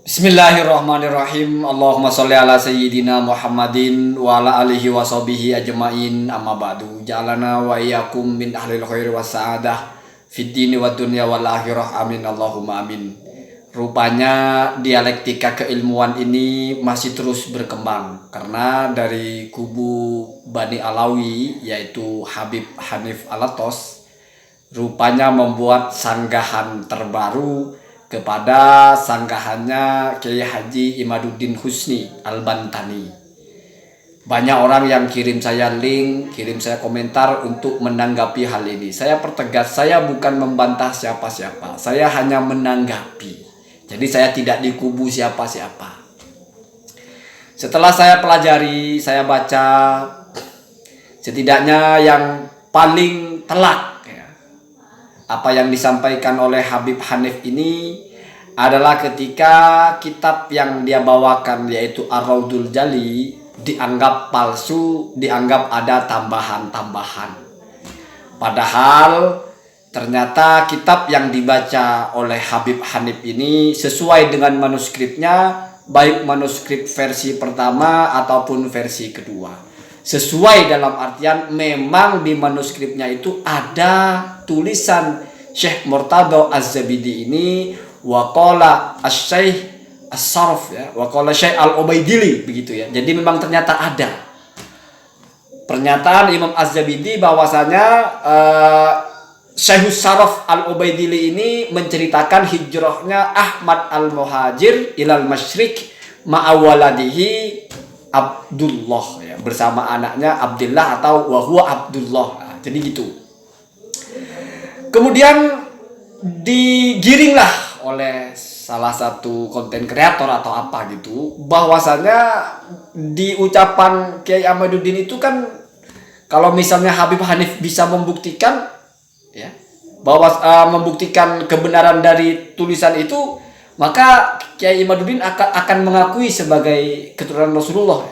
Bismillahirrahmanirrahim. Allahumma sholli ala sayyidina Muhammadin wa ala alihi wa sahbihi ajma'in. Amma ba'du. Ja'alana wa iyyakum min ahlil khairi was sa'adah fid dini wad dunya wal akhirah. Amin Allahumma amin. Rupanya dialektika keilmuan ini masih terus berkembang karena dari kubu Bani Alawi yaitu Habib Hanif Alatos rupanya membuat sanggahan terbaru kepada sanggahannya Kiai Haji Imaduddin Husni Al-Bantani. Banyak orang yang kirim saya link, kirim saya komentar untuk menanggapi hal ini. Saya pertegas, saya bukan membantah siapa-siapa. Saya hanya menanggapi. Jadi saya tidak di kubu siapa-siapa. Setelah saya pelajari, saya baca, setidaknya yang paling telak apa yang disampaikan oleh Habib Hanif ini adalah ketika kitab yang dia bawakan yaitu Ar-Raudul Jali dianggap palsu, dianggap ada tambahan-tambahan. Padahal ternyata kitab yang dibaca oleh Habib Hanif ini sesuai dengan manuskripnya, baik manuskrip versi pertama ataupun versi kedua. Sesuai dalam artian memang di manuskripnya itu ada tulisan Syekh Murtado Az-Zabidi ini waqala asy-Syaikh As-Sarf ya, waqala Syekh Al-Ubaidili begitu ya. Jadi memang ternyata ada pernyataan Imam Az-Zabidi bahwasanya Syekh As-Sarf Al-Ubaidili ini menceritakan hijrahnya Ahmad Al-Muhajir ilal Masyriq ma'awaladihi Abdullah ya, bersama anaknya Abdullah atau wahwa Abdullah. Nah, jadi gitu. Kemudian digiringlah oleh salah satu konten kreator atau apa gitu bahwasanya di ucapan Kiai Ahmaduddin itu kan kalau misalnya Habib Hanif bisa membuktikan ya bahwa membuktikan kebenaran dari tulisan itu, maka Kiai Imaduddin akan mengakui sebagai keturunan Rasulullah.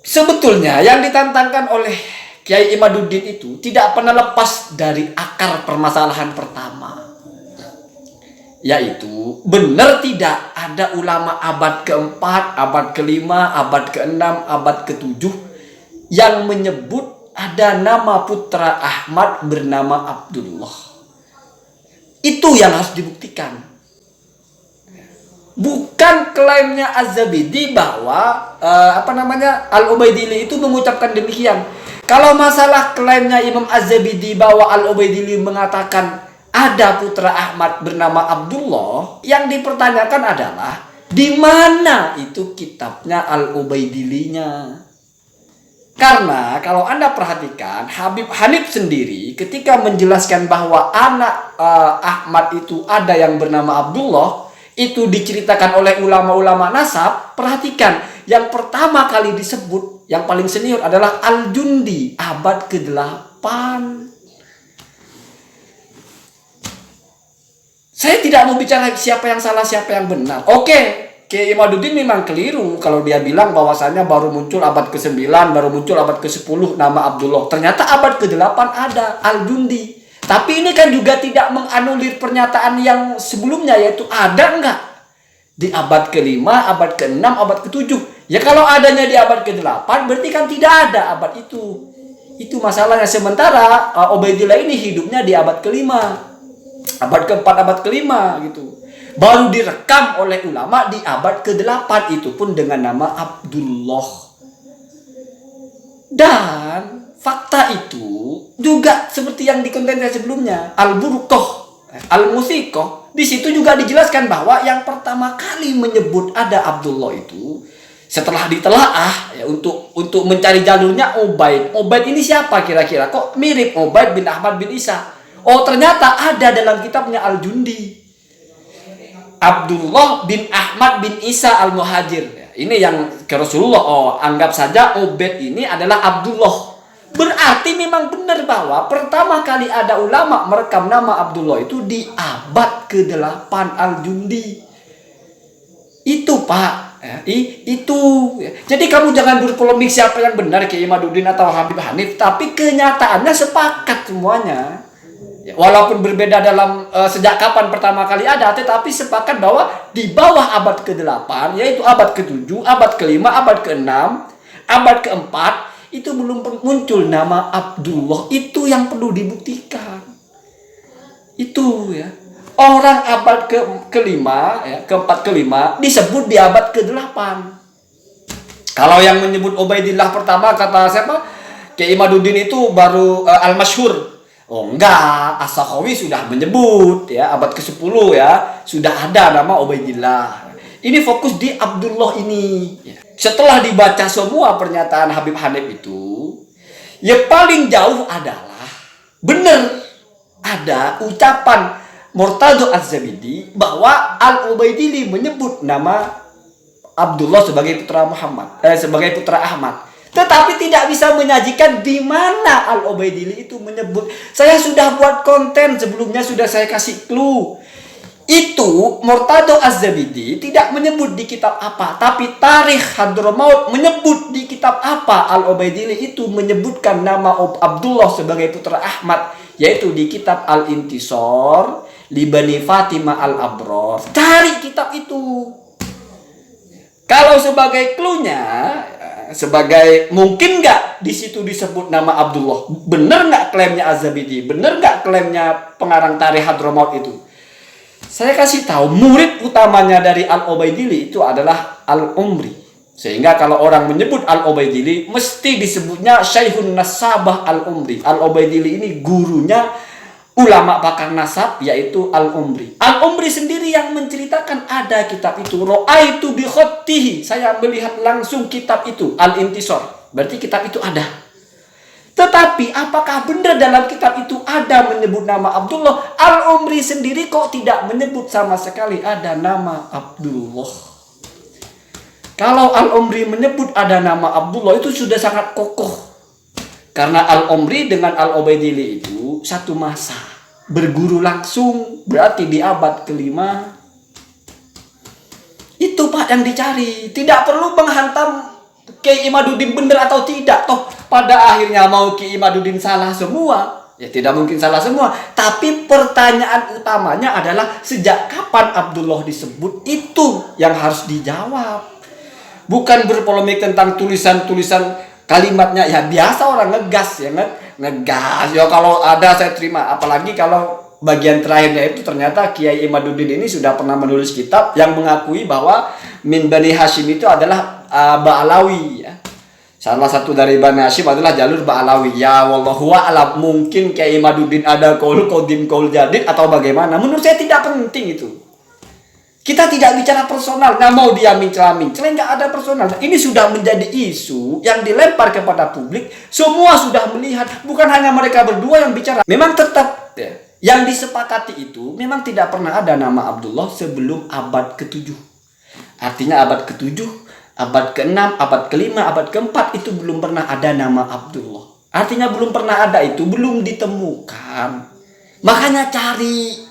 Sebetulnya yang ditantangkan oleh Kiai Imaduddin itu tidak pernah lepas dari akar permasalahan pertama, yaitu benar tidak ada ulama abad keempat, abad kelima, abad keenam, abad ketujuh yang menyebut ada nama putra Ahmad bernama Abdullah. Itu yang harus dibuktikan. Bukan klaimnya Az-Zabidi bahwa Al-Ubaidili itu mengucapkan demikian. Kalau masalah klaimnya Imam Az-Zabidi bahwa Al-Ubaidili mengatakan ada putra Ahmad bernama Abdullah, yang dipertanyakan adalah di mana itu kitabnya Al-Ubaidilinya. Karena kalau Anda perhatikan Habib Hanif sendiri ketika menjelaskan bahwa anak Ahmad itu ada yang bernama Abdullah, itu diceritakan oleh ulama-ulama nasab. Perhatikan, yang pertama kali disebut yang paling senior adalah Al-Jundi abad ke-8. Saya tidak mau bicara siapa yang salah siapa yang benar. Oke, Kiai Imaduddin memang keliru kalau dia bilang bahwasannya baru muncul abad ke-9, baru muncul abad ke-10 nama Abdullah. Ternyata abad ke-8 ada Al-Jundi. Tapi ini kan juga tidak menganulir pernyataan yang sebelumnya, yaitu ada enggak di abad ke-5, abad ke-6, abad ke-7. Ya kalau adanya di abad ke-8 berarti kan tidak ada abad itu. Itu masalahnya. Sementara Ubaidillah ini hidupnya di abad ke-5, abad ke-4, abad ke-5 gitu. Baru direkam oleh ulama di abad ke-8, itu pun dengan nama Abdullah. Dan fakta itu juga seperti yang di konten saya sebelumnya, Al-Burqah, Al-Musiqah, di situ juga dijelaskan bahwa yang pertama kali menyebut ada Abdullah itu setelah ditelaah ya, untuk mencari jalurnya Ubaid. Ubaid ini siapa kira-kira? Kok mirip Ubaid bin Ahmad bin Isa? Oh, ternyata ada dalam kitabnya Al-Jundi. Abdullah bin Ahmad bin Isa Al-Muhajir. Ini yang ke Rasulullah. Oh, anggap saja Ubaid ini adalah Abdullah. Berarti memang benar bahwa pertama kali ada ulama merekam nama Abdullah itu di abad ke-8 Al-Jundi. Itu Pak ya, itu ya. Jadi kamu jangan berpolemik siapa yang benar, Kiai Imaduddin atau Habib Hanif, tapi kenyataannya sepakat semuanya. Ya, walaupun berbeda dalam sejak kapan pertama kali ada, tetapi sepakat bahwa di bawah abad ke-8, yaitu abad ke-7, abad ke-5, abad ke-6, abad ke-4, itu belum muncul nama Abdullah. Itu yang perlu dibuktikan. Itu ya. Orang abad ke-5, ya, ke-4, ke-5 disebut di abad ke-8. Kalau yang menyebut Ubaidillah pertama kata siapa? Kiai Imaduddin itu baru Al-Masyhur. Oh enggak, As-Sakhawi sudah menyebut ya abad ke-10 ya, sudah ada nama Ubaidillah. Ini fokus di Abdullah ini. Setelah dibaca semua pernyataan Habib Hanif itu, yang paling jauh adalah benar ada ucapan Murtadho Az-Zabidi bahwa Al-Ubaidili menyebut nama Abdullah sebagai putra Muhammad, sebagai putra Ahmad. Tetapi tidak bisa menyajikan di mana Al-Ubaidili itu menyebut. Saya sudah buat konten sebelumnya, sudah saya kasih clue. Itu Murtadho Az-Zabidi tidak menyebut di kitab apa, tapi Tarikh Hadramaut menyebut di kitab apa Al-Ubaidili itu menyebutkan nama Abdullah sebagai putra Ahmad, yaitu di kitab Al-Intisar li Bani Fatimah Al-Abrar. Cari kitab itu. Kalau sebagai clue-nya, sebagai mungkin nggak di situ disebut nama Abdullah, bener nggak klaimnya Az-Zabidi, bener nggak klaimnya pengarang Tarikh Hadramaut itu? Saya kasih tahu, murid utamanya dari Al-Ubaidili itu adalah Al-Umri. Sehingga kalau orang menyebut Al-Ubaidili mesti disebutnya Syekhun Nasabah Al-Umri. Al-Ubaidili ini gurunya ulama pakar nasab, yaitu Al-Umri. Al-Umri sendiri yang menceritakan ada kitab itu. Ra'aitu bi khottihi, saya melihat langsung kitab itu, Al-Intisar. Berarti kitab itu ada. Tetapi apakah benar dalam kitab itu ada menyebut nama Abdullah? Al-Umri sendiri kok tidak menyebut sama sekali ada nama Abdullah. Kalau Al-Umri menyebut ada nama Abdullah itu sudah sangat kokoh. Karena Al-Umri dengan Al-Ubaidili itu satu masa, berguru langsung, berarti di abad ke-5. Itu Pak yang dicari. Tidak perlu menghantam Kiai Imaduddin benar atau tidak. Toh pada akhirnya mau Kiai Imaduddin salah semua. Ya tidak mungkin salah semua. Tapi pertanyaan utamanya adalah sejak kapan Abdullah disebut, itu yang harus dijawab. Bukan berpolemik tentang tulisan-tulisan kalimatnya. Ya biasa orang ngegas ya, ngegas ya, kalau ada saya terima. Apalagi kalau bagian terakhirnya itu ternyata Kiai Imaduddin ini sudah pernah menulis kitab yang mengakui bahwa Min Bani Hashim itu adalah Ba'alawi ya. Salah satu dari Bani Hashim adalah jalur Ba'alawi. Ya wallahu a'lam, mungkin Kiai Imaduddin ada qaul qadim qaul jadid atau bagaimana. Menurut saya tidak penting itu. Kita tidak bicara personal, nggak mau dia mincela-mincela, nggak ada personal. Ini sudah menjadi isu yang dilempar kepada publik. Semua sudah melihat, bukan hanya mereka berdua yang bicara. Memang tetap ya, yang disepakati itu memang tidak pernah ada nama Abdullah sebelum abad ke-7. Artinya abad ke-7, abad ke-6, abad ke-5, abad ke-4 itu belum pernah ada nama Abdullah. Artinya belum pernah ada itu, belum ditemukan. Makanya cari.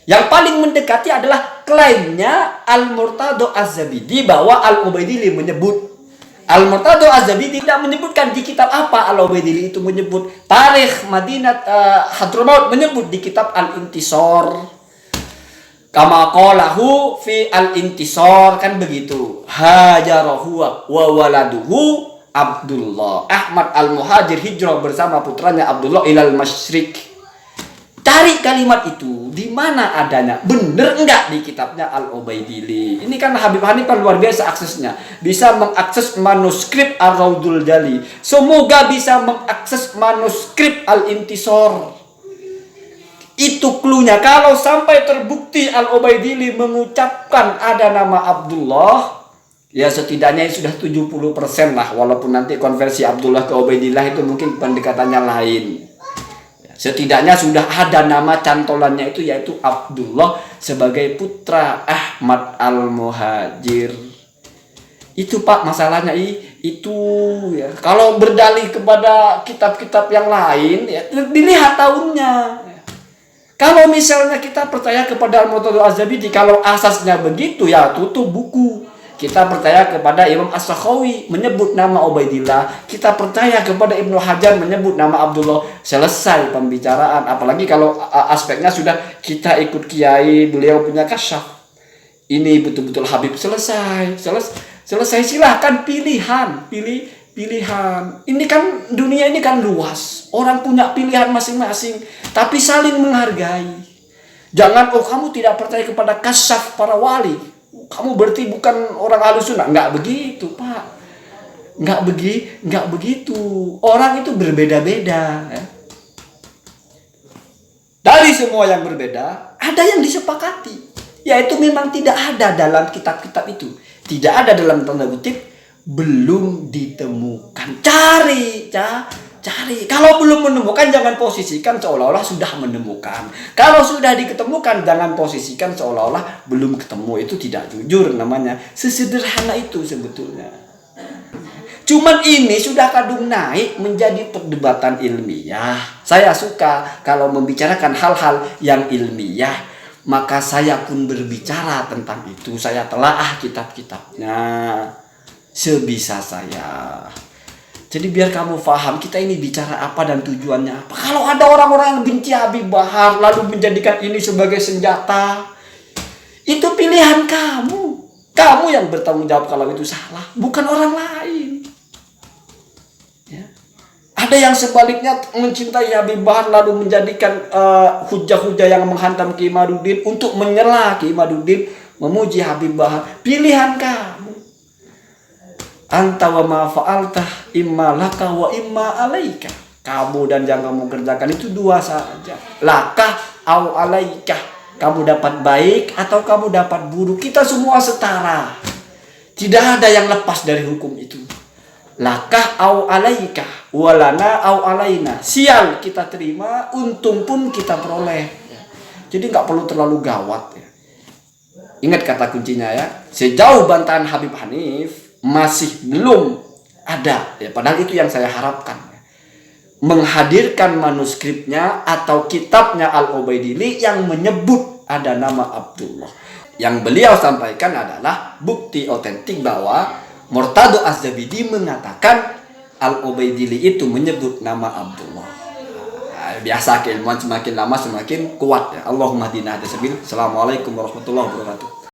Yang paling mendekati adalah klaimnya Al-Murtadho Az-Zabidi bahwa Al-Ubaidili menyebut. Al-Murtadho Az-Zabidi tidak menyebutkan di kitab apa Al-Ubaidili itu menyebut. Tarikh Madinat Hadramaut menyebut di kitab Al-Intisar. Kama qalahu fi Al-Intisar, kan begitu. Hajarahu wa waladuhu Abdullah. Ahmad Al-Muhajir hijrah bersama putranya Abdullah ilal masyriq. Cari kalimat itu di mana adanya, bener enggak di kitabnya Al-Ubaidili. Ini kan Habib Hanif kan luar biasa aksesnya, bisa mengakses manuskrip Ar-Raudul Jali. Semoga bisa mengakses manuskrip Al-Intisar. Itu cluenya. Kalau sampai terbukti Al-Ubaidili mengucapkan ada nama Abdullah, ya setidaknya sudah 70% lah. Walaupun nanti konversi Abdullah ke Ubaidillah itu mungkin pendekatannya lain. Setidaknya sudah ada nama cantolannya itu, yaitu Abdullah sebagai putra Ahmad Al-Muhajir. Itu Pak masalahnya itu ya. Kalau berdalih kepada kitab-kitab yang lain ya, dilihat tahunnya. Kalau misalnya kita percaya kepada Al-Murtadho Az-Zabidi, kalau asasnya begitu ya tutup buku. Kita percaya kepada Imam As-Sakhawi menyebut nama Ubaidillah. Kita percaya kepada Ibnu Hajar menyebut nama Abdullah. Selesai pembicaraan. Apalagi kalau aspeknya sudah kita ikut kiai, beliau punya kasyaf. Ini betul-betul Habib. Selesai. Silahkan pilihan. Pilihan. Ini kan dunia ini kan luas. Orang punya pilihan masing-masing. Tapi saling menghargai. Jangan, kamu tidak percaya kepada kasyaf para wali, kamu berarti bukan orang Ahlussunnah. Nggak begitu, Pak. Nggak begitu. Orang itu berbeda-beda. Ya. Dari semua yang berbeda, ada yang disepakati. Yaitu memang tidak ada dalam kitab-kitab itu. Tidak ada dalam tanda kutip, belum ditemukan. Cari. Kalau belum menemukan, jangan posisikan seolah-olah sudah menemukan. Kalau sudah diketemukan, jangan posisikan seolah-olah belum ketemu. Itu tidak jujur namanya. Sesederhana itu sebetulnya. Cuman ini sudah kadung naik menjadi perdebatan ilmiah. Saya suka kalau membicarakan hal-hal yang ilmiah. Maka saya pun berbicara tentang itu. Saya telaah kitab-kitabnya sebisa saya. Jadi biar kamu paham kita ini bicara apa dan tujuannya apa. Kalau ada orang-orang yang benci Habib Bahar lalu menjadikan ini sebagai senjata, itu pilihan kamu. Kamu yang bertanggung jawab kalau itu salah, bukan orang lain. Ya. Ada yang sebaliknya mencintai Habib Bahar lalu menjadikan hujah-hujah yang menghantam Ki Imaduddin untuk menyela Ki Imaduddin, memuji Habib Bahar. Pilihan kamu. Anta wa ma fa'altah imma laka wa imma alaika. Kamu dan yang kamu kerjakan itu dua saja. Laka au alaika. Kamu dapat baik atau kamu dapat buruk. Kita semua setara. Tidak ada yang lepas dari hukum itu. Laka au alaika. Walana au alaina. Sial kita terima, untung pun kita peroleh. Jadi nggak perlu terlalu gawat. Ingat kata kuncinya ya. Sejauh bantahan Habib Hanif masih belum ada, ya, padahal itu yang saya harapkan, menghadirkan manuskripnya atau kitabnya Al-Ubaidili yang menyebut ada nama Abdullah. Yang beliau sampaikan adalah bukti otentik bahwa Murtado Az-Zabidi mengatakan Al-Ubaidili itu menyebut nama Abdullah. Biasa keilmuan semakin lama semakin kuat ya. Allahumma hdina hadasabil. Assalamualaikum warahmatullahi wabarakatuh.